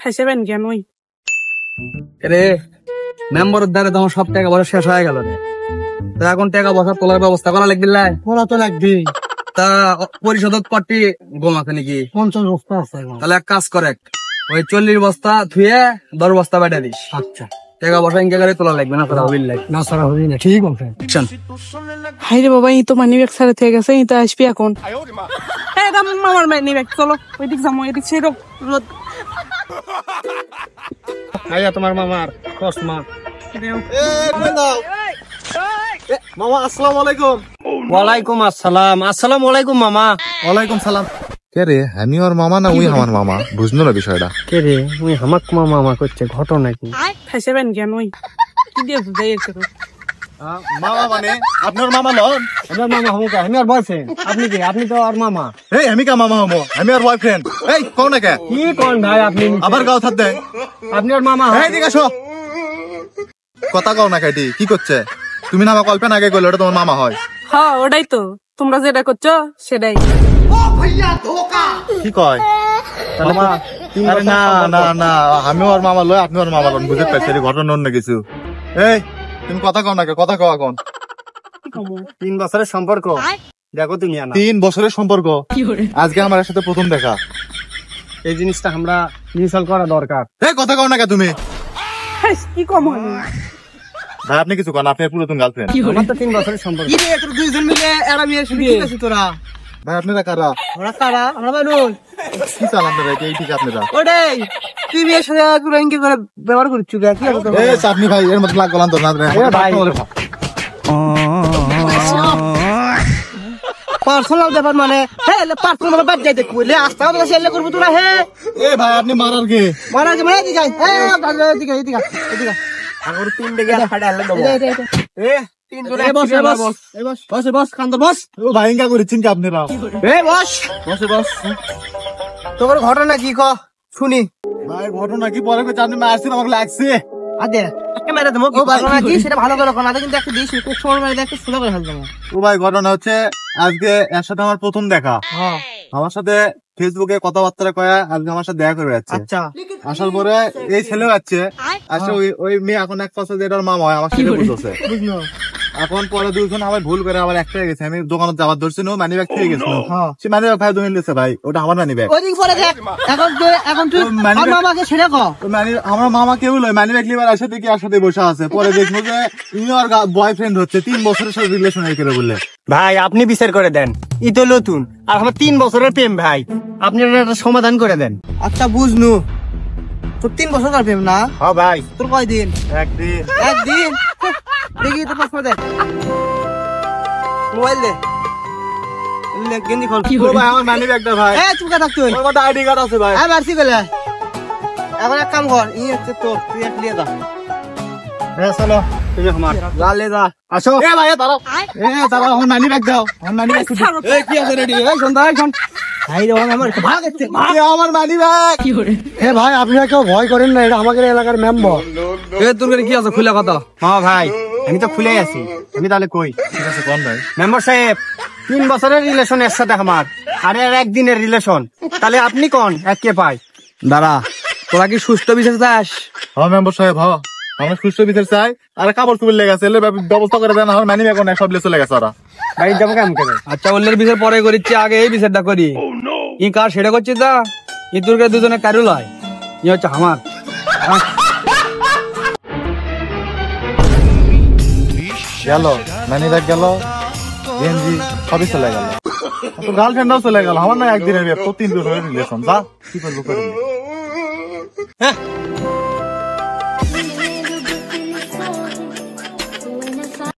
খাইছেবেন কেন ওই রে মেম্বারের দ্বারা তোমার সব টাকা পয়সা শেষ হয়ে গেল রে। তা এখন টাকা পয়সা তোলার ব্যবস্থা করা লাগবে। করা তো লাগবে। তা পরিশোধ কটি গম আছে নাকি? 50 বস্তা আছে। তাহলে এক কাজ করে, ওই 40 বস্তা ধুয়ে 10 বস্তা বেটা দিস। আচ্ছা টাকা পয়সা ইনকে করে তোলা লাগবে না, তোরা হবিল লাগবে না সারা হবি না। ঠিক আছে হাই রে বাবা, ই তো মানি ব্যাগ ছাড়া থেকে গেছে, ই তো আসবি এখন। আমার মানি ব্যাগ, চলো ওইদিক যাবো, এদিক সেই রোদ। আইয়া তোমার মামার চশমা। মামা আসসালামু আলাইকুম। ওয়ালাইকুম আসসালাম। আসসালামু আলাইকুম মামা। ওয়ালাইকুম সালাম। কে রে, আমি ওর মামা না ওই আমার মামা? বুঝলো না বিষয়টা। কে রে, ওই হামাক মামা করছে, ঘটনা কি? খাইছেবেন কেন ওই কি দিয়ে বুঝাই এসে মামা মানে আপনার মামা নন? আমার মামা হবো কে? আমি আর বয়ফ্রেন্ড। আপনি কি? আপনি তো আর মামা। এই আমি কা মামা হবো? আমি আর বয়ফ্রেন্ড। এই কোন না কে? কি কোন ভাই আপনি? আবার গাও থাক দে। আপনি আর মামা? এই দিকে আসো। কথা কও না কেটি, কি করছে? তুমি না আমার কল্পনা আগে কইলে ওটা তোমার মামা হয়। হ্যাঁ ওটাই তো, তোমরা যেটা করছো সেটাই। কি কয় মামা? আরে না না না, আমি ওর মামা লয়, আপনি ওর মামা লন। বুঝতে পারছি ঘটনা অন্য কিছু। এই তুমি কথা কও না কে? কথা কও এখন। 3 বছরের সম্পর্ক। দেখো তুমি আনা 3 বছরের সম্পর্ক, আজকে আমার সাথে প্রথম দেখা। এই জিনিসটা আমরা মিউচুয়াল করা দরকার। এই কথা কও না কে তুমি? কি কম হয় ভাই আপনি কিছু কন, আপনি পুরাতন গার্লফ্রেন্ড। আমার তো 3 বছরের সম্পর্ক। দুইজন মিলে এরা বিয়ে শুরু করতেছি তোরা। ভাই আপনারা কারা? ওরা কারা? আমরা মানুষ। কি চাল আপনারা? এই ঠিক আপনারা ওটাই তুই বিয়ের সাথে ইনকে করে ব্যবহার করছিস কি? এই চাটনি ভাই, এর মধ্যে লাগ গলান তো না ভাই। পার্সোনাল ব্যাপার মানে, হ্যাঁ পার্সোনাল বাদ যাই দেখবো আস্তে আস্তে সেলে করবো তোরা। হ্যাঁ এ ভাই আপনি মারার কে? মারা কে? মানে এদিকে এদিকে এদিকে এদিকে আগর 3 টাকা ফাটা আনলে দেবো। এ তিন জনে বস বস বস কান্দ বস। ও ভাই ইনকা করেছেন কি আপনারা? এ বস বসে বস। তোর ঘটনা কি ক শুনি। ভাই ঘটনা কি পরে কই? আপনি মারছেন, আমাকে লাগছে। আদে ক্যামেরা দমো। ও ঘটনা কি সেটা ভালো করে কোন আদে, কিন্তু একটা দিস খুব সময় মানে একটা সুন্দর করে ফেলবো। ও ভাই ঘটনা হচ্ছে, আজকে এর সাথে আমার প্রথম দেখা। হ্যাঁ আমার সাথে ফেসবুকে কথাবার্তা কয়ে আজকে আমার সাথে দেখা করে যাচ্ছে। আচ্ছা আসার পরে এই ছেলেও যাচ্ছে। আসলে ওই মেয়ে এখন এক পাশে যেটার মামা হয়, আমার ছেলে বুঝছে। বুঝলো এখন পরে দুজন আবার ভুল করে আবার একটা গেছে। আমি দোকানে যাবার ধরছিল, মানি ব্যাগ থেকে গেছিল। হ্যাঁ। সে মানি ব্যাগ ভাই ধরে নিয়েছে। ভাই ওটা আমার মানি ব্যাগ। ওদিক পরে দেখ। এখন তুই আমার মামাকে ছেড়ে ক। আমার মামা কেউ লয়, মানি ব্যাগ লিবার আসে দেখি একসাথে বসে আছে। পরে দেখবো যে ইনি আর বয়ফ্রেন্ড হচ্ছে, 3 বছরের সাথে রিলেশন করে বললে। ভাই আপনি বিচার করে দেন, ই তো নতুন আর আমার 3 বছরের প্রেম। ভাই আপনি একটা সমাধান করে দেন। আচ্ছা বুঝনু, তোর 3 বছর কার প্রেম না? হ্যাঁ ভাই। তোর কয়দিন? একদিন একদিন। দেখি তো পাসপোর্ট দে, মোবাইল দে, গেঞ্জি খোল। ও ভাই আমার মানি ব্যাগটা ভাই। এ চুপকা থাক তুই। আমার আইডি কার্ড আছে ভাই। হ্যাঁ মারছি গেলে। এখন এক কাম কর, ই হচ্ছে তোর, তুই এক লিয়ে যা। হ্যাঁ চলো তুমি আমার যা লে যা। আসো। এ ভাই দাঁড়াও, দাঁড়াও, আমার মানি ব্যাগ দাও। আমার মানি ব্যাগ এই কি আছে রেডি? এই শোন ভাই শোন। ভাই রে আমার ভাগ আছে। আমার মানি ব্যাগ। হে ভাই আপনারা কেউ ভয় করেন না, এটা আমাদের এলাকার মেম্বার। এ তোর কি আছে খুলে কথা? হ্যাঁ ভাই আমি তো খুলেই আছি। আমি তাহলে কই? ঠিক আছে কোন ভাই? মেম্বার সাহেব 3 বছরের রিলেশন এর সাথে আমার, আর এর একদিনের রিলেশন। তাহলে আপনি কোন এক কে পাই? দাঁড়া, তোরা কি সুস্থ বিচার চাস? হ্যাঁ মেম্বার সাহেব, হ্যাঁ আমরা সুস্থ বিচার চাই। আর কাপড় চুপড় লেগে আছে, ব্যবস্থা করে দেন। আমার মানি ব্যাগ না, সব চলে গেছে ওরা। ভাই যাবো কেমন করে? আচ্ছা অন্যের বিচার পরে করিচ্ছি, আগে এই বিচারটা করি। ই কার সেটা করছিস দা? ই তোরকে দুজনে কারুল হয়, ই হচ্ছে আমার। গেল মানি ব্যাগ, গেল গেঞ্জি, সবই চলে গেল। গার্লফ্রেন্ডও চলে গেল। আমার না একদিনের বিয়ে, তো 3 বছরের রিলেশন। যা কি করবো করে।